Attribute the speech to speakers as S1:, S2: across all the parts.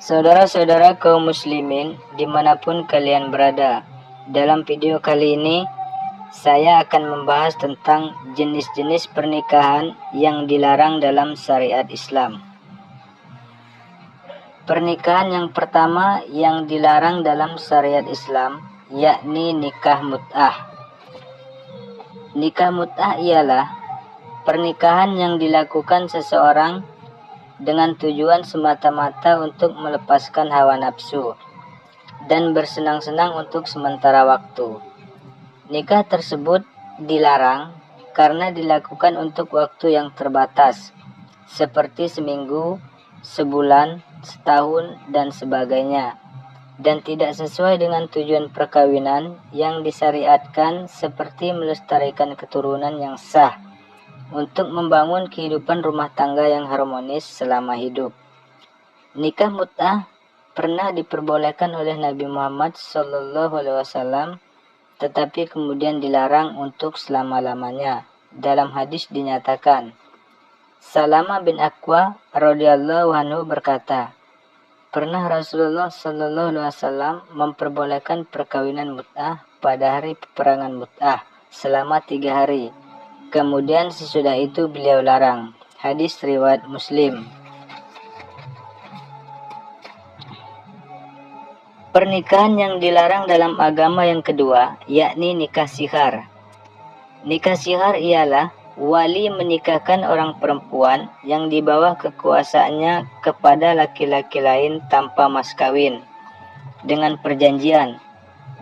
S1: Saudara-saudara kaum muslimin dimanapun kalian berada, dalam video kali ini saya akan membahas tentang jenis-jenis pernikahan yang dilarang dalam syariat Islam. Pernikahan yang pertama yang dilarang dalam syariat Islam yakni nikah mut'ah. Nikah mut'ah ialah pernikahan yang dilakukan seseorang dengan tujuan semata-mata untuk melepaskan hawa nafsu dan bersenang-senang untuk sementara waktu. Nikah tersebut dilarang karena dilakukan untuk waktu yang terbatas, seperti seminggu, sebulan, setahun, dan sebagainya, dan tidak sesuai dengan tujuan perkawinan yang disyariatkan, seperti melestarikan keturunan yang sah untuk membangun kehidupan rumah tangga yang harmonis selama hidup. Nikah mut'ah pernah diperbolehkan oleh Nabi Muhammad SAW, tetapi kemudian dilarang untuk selama-lamanya. Dalam hadis dinyatakan, Salama bin Aqwa radhiyallahu anhu berkata, pernah Rasulullah SAW memperbolehkan perkawinan mut'ah pada hari peperangan mut'ah selama 3 hari. Kemudian sesudah itu beliau larang. Hadis riwayat Muslim. Pernikahan yang dilarang dalam agama yang kedua yakni nikah sihar. Nikah sihar ialah wali menikahkan orang perempuan yang di bawah kekuasaannya kepada laki-laki lain tanpa mas kawin, dengan perjanjian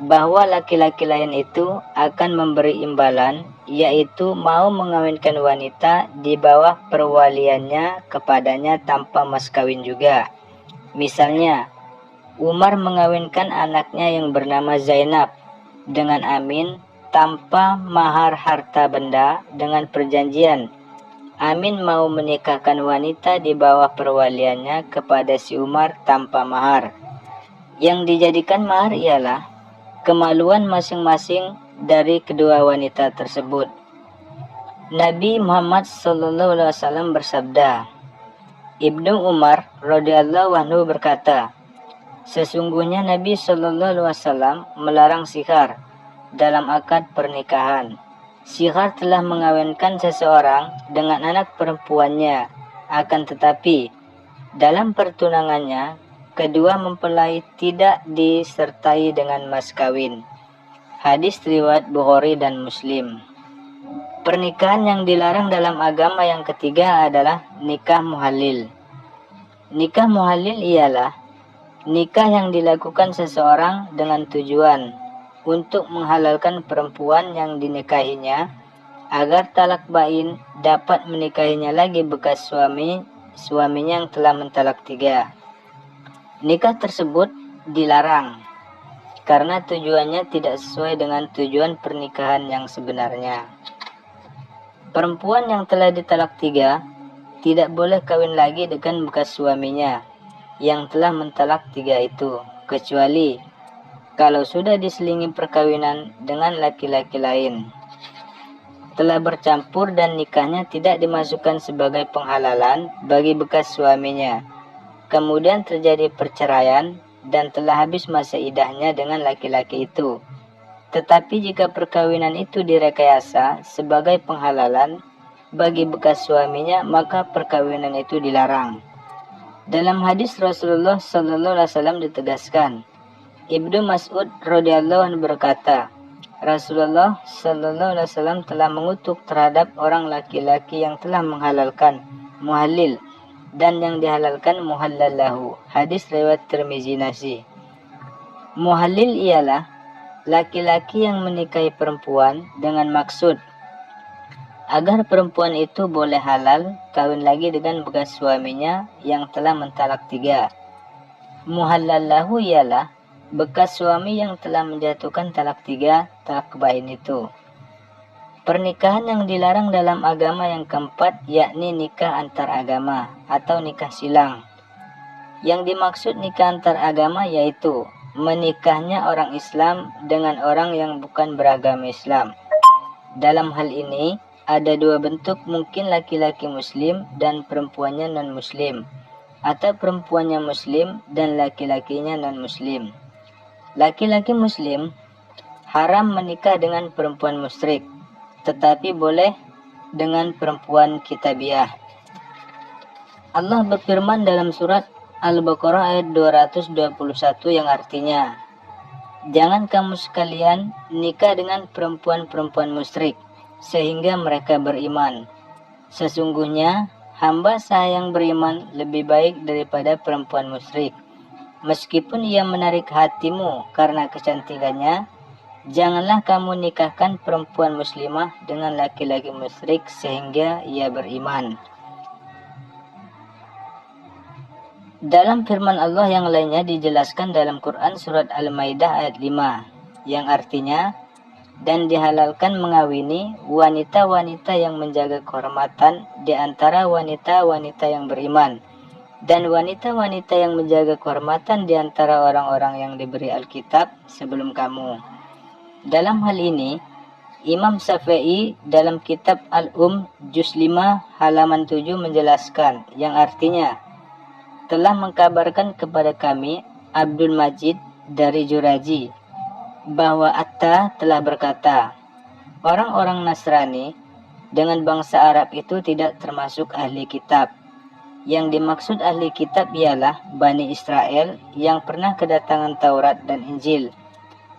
S1: bahwa laki-laki lain itu akan memberi imbalan, yaitu mau mengawinkan wanita di bawah perwaliannya kepadanya tanpa mas kawin juga. Misalnya, Umar mengawinkan anaknya yang bernama Zainab dengan Amin tanpa mahar harta benda, dengan perjanjian Amin mau menikahkan wanita di bawah perwaliannya kepada si Umar tanpa mahar. Yang dijadikan mahar ialah kemaluan masing-masing dari kedua wanita tersebut. Nabi Muhammad SAW bersabda, Ibnu Umar radhiyallahu anhu berkata, sesungguhnya Nabi SAW melarang sihar dalam akad pernikahan. Sihar telah mengawinkan seseorang dengan anak perempuannya, akan tetapi dalam pertunangannya kedua mempelai tidak disertai dengan mas kawin. Hadis riwayat Bukhari dan Muslim. Pernikahan yang dilarang dalam agama yang ketiga adalah nikah muhalil. Nikah muhalil ialah nikah yang dilakukan seseorang dengan tujuan untuk menghalalkan perempuan yang dinikahinya agar talak bain dapat menikahinya lagi bekas suaminya yang telah mentalak 3. Nikah tersebut dilarang karena tujuannya tidak sesuai dengan tujuan pernikahan yang sebenarnya. Perempuan yang telah ditalak 3 tidak boleh kawin lagi dengan bekas suaminya yang telah mentalak 3 itu, kecuali kalau sudah diselingi perkawinan dengan laki-laki lain, telah bercampur dan nikahnya tidak dimasukkan sebagai penghalalan bagi bekas suaminya, kemudian terjadi perceraian dan telah habis masa iddahnya dengan laki-laki itu. Tetapi jika perkawinan itu direkayasa sebagai penghalalan bagi bekas suaminya, maka perkawinan itu dilarang. Dalam hadis Rasulullah SAW ditegaskan, Ibnu Mas'ud radhiyallahu anhu berkata, Rasulullah SAW telah mengutuk terhadap orang laki-laki yang telah menghalalkan muhalil dan yang dihalalkan muhallallahu. Hadis riwayat Tirmizi Nasi. Muhalil ialah laki-laki yang menikahi perempuan dengan maksud agar perempuan itu boleh halal kawin lagi dengan bekas suaminya yang telah mentalak 3. Muhallallahu ialah bekas suami yang telah menjatuhkan talak 3, talak bain itu. Pernikahan yang dilarang dalam agama yang keempat yakni nikah antar agama atau nikah silang. Yang dimaksud nikah antar agama yaitu menikahnya orang Islam dengan orang yang bukan beragama Islam. Dalam hal ini ada 2 bentuk, mungkin laki-laki muslim dan perempuannya non-muslim. atau perempuannya muslim dan laki-lakinya non-muslim. Laki-laki muslim haram menikah dengan perempuan musyrik, tetapi boleh dengan perempuan kitabiah. Allah berfirman dalam surat Al-Baqarah ayat 221 yang artinya, jangan kamu sekalian nikah dengan perempuan-perempuan musyrik sehingga mereka beriman. Sesungguhnya hamba saya yang beriman lebih baik daripada perempuan musyrik. Meskipun ia menarik hatimu karena kecantikannya, janganlah kamu nikahkan perempuan muslimah dengan laki-laki musyrik sehingga ia beriman. Dalam firman Allah yang lainnya dijelaskan dalam Quran surat Al-Maidah ayat 5 yang artinya, dan dihalalkan mengawini wanita-wanita yang menjaga kehormatan di antara wanita-wanita yang beriman, dan wanita-wanita yang menjaga kehormatan di antara orang-orang yang diberi Alkitab sebelum kamu. Dalam hal ini, Imam Syafi'i dalam kitab Al-Um juz 5 halaman 7 menjelaskan yang artinya, telah mengkabarkan kepada kami Abdul Majid dari Juraji bahwa Atta telah berkata, orang-orang Nasrani dengan bangsa Arab itu tidak termasuk ahli kitab. Yang dimaksud ahli kitab ialah Bani Israel yang pernah kedatangan Taurat dan Injil.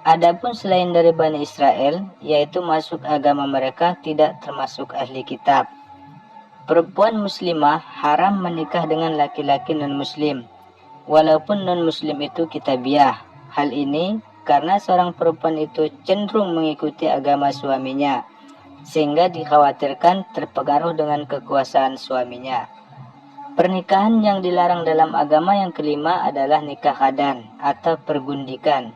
S1: Adapun selain dari Bani Israel, yaitu masuk agama mereka, tidak termasuk ahli kitab. Perempuan muslimah haram menikah dengan laki-laki non-muslim, walaupun non-muslim itu kitabiah. Hal ini karena seorang perempuan itu cenderung mengikuti agama suaminya, sehingga dikhawatirkan terpengaruh dengan kekuasaan suaminya. Pernikahan yang dilarang dalam agama yang kelima adalah nikah khadan atau pergundikan.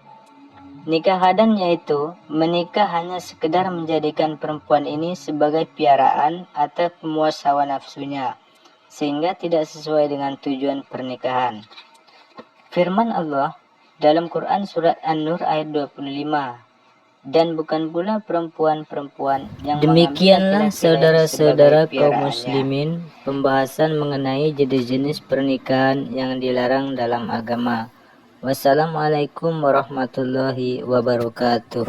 S1: Nikah khadan yaitu menikah hanya sekedar menjadikan perempuan ini sebagai piaraan atau pemuas hawa nafsunya, sehingga tidak sesuai dengan tujuan pernikahan. Firman Allah dalam Quran surat An-Nur ayat 25, dan bukan pula perempuan-perempuan yang
S2: Demikianlah saudara-saudara kaum muslimin pembahasan mengenai jenis-jenis pernikahan yang dilarang dalam agama. Wassalamualaikum warahmatullahi wabarakatuh.